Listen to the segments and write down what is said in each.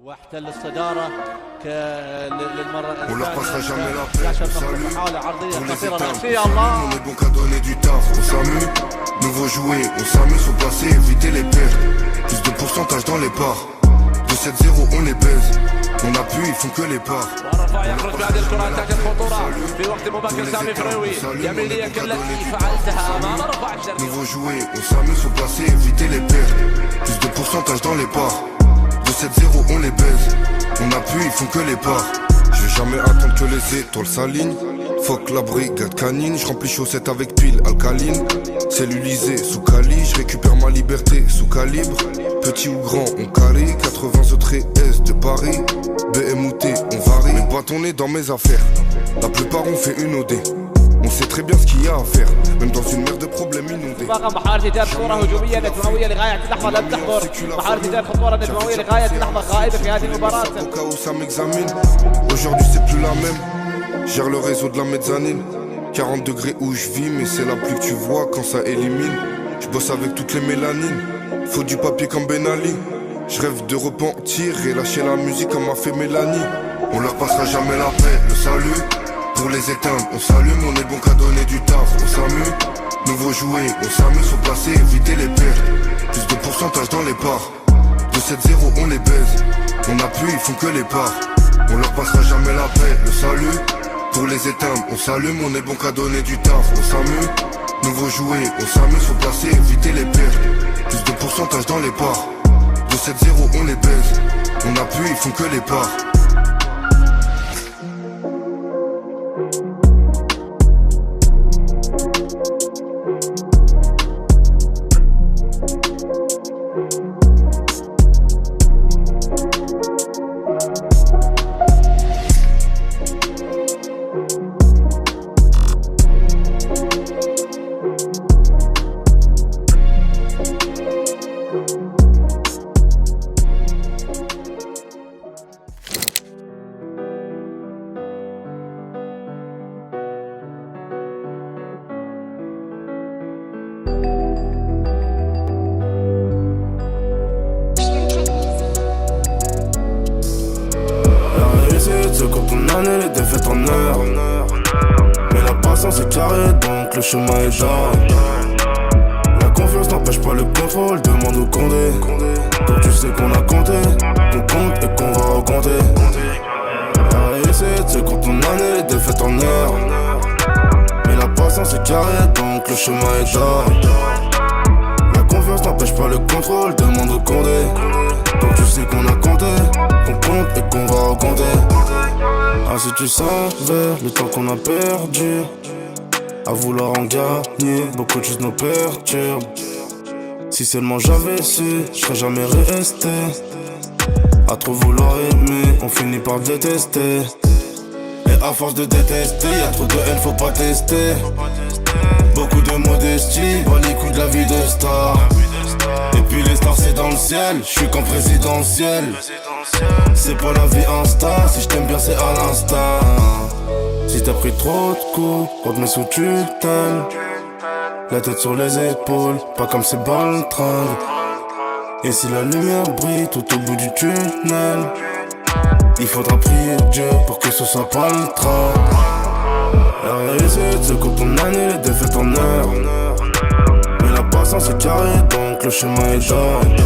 واحتل الصدارة للمرة الثانية. On leur passera jamais la paix. Salut. محاولة عرضية Pour les قصيرة éteints, رأسية. الله. on est bon qu'à donner du taf. On s'amuse, nouveau jouet, on s'amuse au passé, éviter les pertes. Plus de pourcentage dans les parts. De 7-0 on les baise. On appuie, ils font que les parts. ورفع يخرج بعد الكرة تحت الخطورة في وقت مبكر. سامي فروي يمينية التي فعلتها أمام رفع الشرقي. Nouveau jouet, on s'amuse au passé, éviter les pertes. Plus de pourcentage dans les parts. De 7-0 on les baise. On appuie, ils font que les parts. Je vais jamais attendre que les étoiles s'alignent. Fuck la brigade canine, je remplis chaussettes avec pile alcaline. Cellulisé sous cali, je récupère ma liberté sous calibre. Petit ou grand, on carie. 80 autres S de Paris. BM ou T, on varie. Mais bâton est dans mes affaires. La plupart ont fait une OD. On sait très bien ce qu'il y a à faire. Même dans une mer de problèmes inondés. محاولة إيجاد خطورة هجومية نجموية لغاية اللحظة لم تحضر. محاولة إيجاد خطورة نجموية لغاية اللحظة غائبة في هذه المباراة. Au cas où ça m'examine. Aujourd'hui c'est plus la même. Gère le réseau de la mezzanine. 40 degrés où je vis, mais c'est la pluie que tu vois quand ça élimine. Je bosse avec toutes les mélanines. Faut du papier comme Ben Ali. Je rêve de repentir et lâcher la musique comme a fait Mélanie. On leur passera jamais la paix, le salut. Pour les éteindre, on s'allume, on est bon qu'à donner du taf, on s'amuse. Nouveau jouet, on s'amuse au passé, éviter les pertes. Plus de pourcentage dans les parts. De 7-0 on les baise. On appuie, ils font que les parts. On leur passera jamais la paix, le salut. Pour les éteindre, on s'allume, on est bon qu'à donner du taf, on s'amuse. Nouveau jouet, on s'amuse au passé, éviter les pertes. Plus de pourcentage dans les parts. De 7-0 on les baise. On appuie, ils font que les parts. C'est quand ton année les défaites en heure. Mais la patience est carrée donc le chemin est dingue. La confiance n'empêche pas le contrôle, demande au Condé. Donc tu sais qu'on a compté, qu'on compte et qu'on va recompter. La réussite c'est quand ton année les défaites en heure. Mais la patience est carrée donc le chemin est dingue. La confiance n'empêche pas le contrôle, demande au Condé. Donc tu sais qu'on a compté, qu'on compte et qu'on va recompter. Ah si tu savais le temps qu'on a perdu à vouloir en gagner, beaucoup de choses nous perturbent. Si seulement j'avais su, je serais jamais resté. À trop vouloir aimer, on finit par détester. Et à force de détester, y'a trop de haine, faut pas tester. Beaucoup de modestie, bas les coups de la vie de star. Et puis les stars c'est dans le ciel, je suis qu'en présidentiel. C'est pas la vie Insta, si je t'aime bien c'est à l'instant. Si t'as pris trop de coups, on te met sous tutelle. La tête sur les épaules, pas comme ces baltringues. Et si la lumière brille tout au bout du tunnel, il faudra prier Dieu pour que ce soit pas le train. La réussite c'est quand ton année les défaites en heure. Mais la patience est carrée donc le chemin est dingue.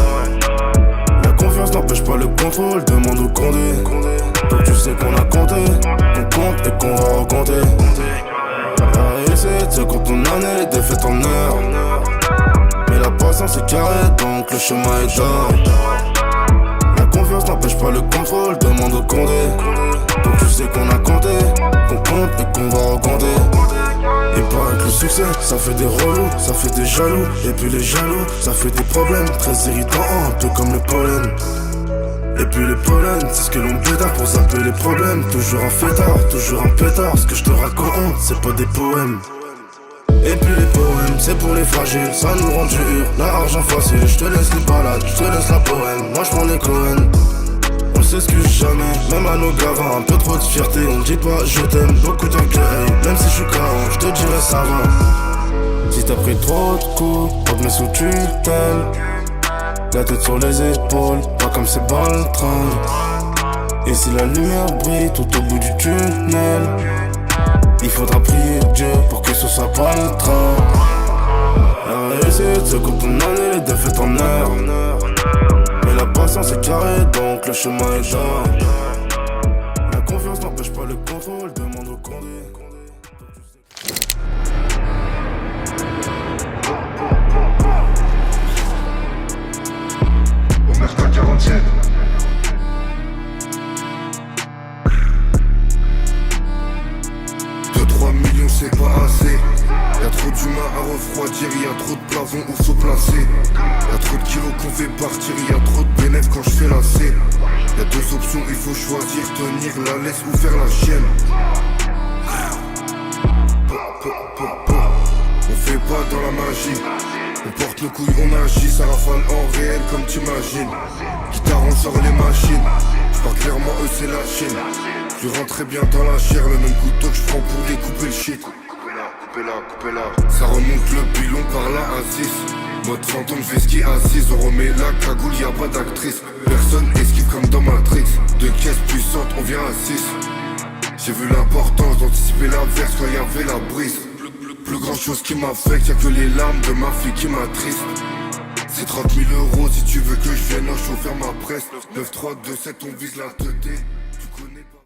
La confiance n'empêche pas le contrôle, demande au Condé. Donc tu sais qu'on a compté, qu'on compte et qu'on va recompter. La réussite c'est quand ton année les défaites en heure. Mais la patience est carrée donc le chemin est dingue. La confiance n'empêche pas le contrôle, demande au Condé. Donc tu sais qu'on a compté, qu'on compte et qu'on va recompter. Il paraît que le succès, ça fait des relous, ça fait des jaloux. Et puis les jaloux, ça fait des problèmes très irritants, un peu comme le pollen. Et puis les pollens, c'est ce que l'on bédard pour zapper les problèmes. Toujours un fêtard, toujours un pétard. Ce que je te raconte, c'est pas des poèmes. Et puis les poèmes, c'est pour les fragiles, ça nous rend dur. L'argent facile, je te laisse les balades, je te laisse la poème. Moi je prends les Cohen. On s'excuse jamais, même à nos gavins. Un peu trop de fierté, on dit pas je t'aime. Beaucoup d'orgueil, même si je suis KO, je te dirais ça va. Si t'as pris trop de coups, on te met sous tutelle. La tête sur les épaules, pas comme c'est Baltran. Et si la lumière brille tout au bout du tunnel, il faudra prier Dieu pour que ce soit pas le train. La réussite se coupe en année, les défaites en heure. Mais la patience est carrée, donc le chemin est d'or. La confiance n'empêche pas le contrôle, demande au condé. Omerta 47. C'est pas assez. Y'a trop d'humains à refroidir, y'a trop de plafonds où faut placer. Y'a trop de kilos qu'on fait partir, y'a trop de bénéfices quand je fais la C. Y'a deux options, il faut choisir, tenir la laisse ou faire la chienne. On fait pas dans la magie, on porte nos couilles, on agit, ça rafale en réel comme t'imagines. Guitare, on sort les machines, j'parle clairement eux c'est la Chine. Je rentrais bien dans la chair, le même couteau que je prends pour découper le shit. Coupez-la. Ça remonte le pilon par là à 6. Mode fantôme, je vais skier à 6. On remet la cagoule, y'a pas d'actrice. Personne esquive comme dans Matrix. Deux caisses puissantes, on vient à 6. J'ai vu l'importance d'anticiper l'averse quand y'avait la brise. Plus grand chose qui m'affecte, y'a que les larmes de ma fille qui m'attristent. C'est 30 000 € si tu veux que je vienne au chaud faire ma presse. 9, 3, 2, 7, on vise la teuté.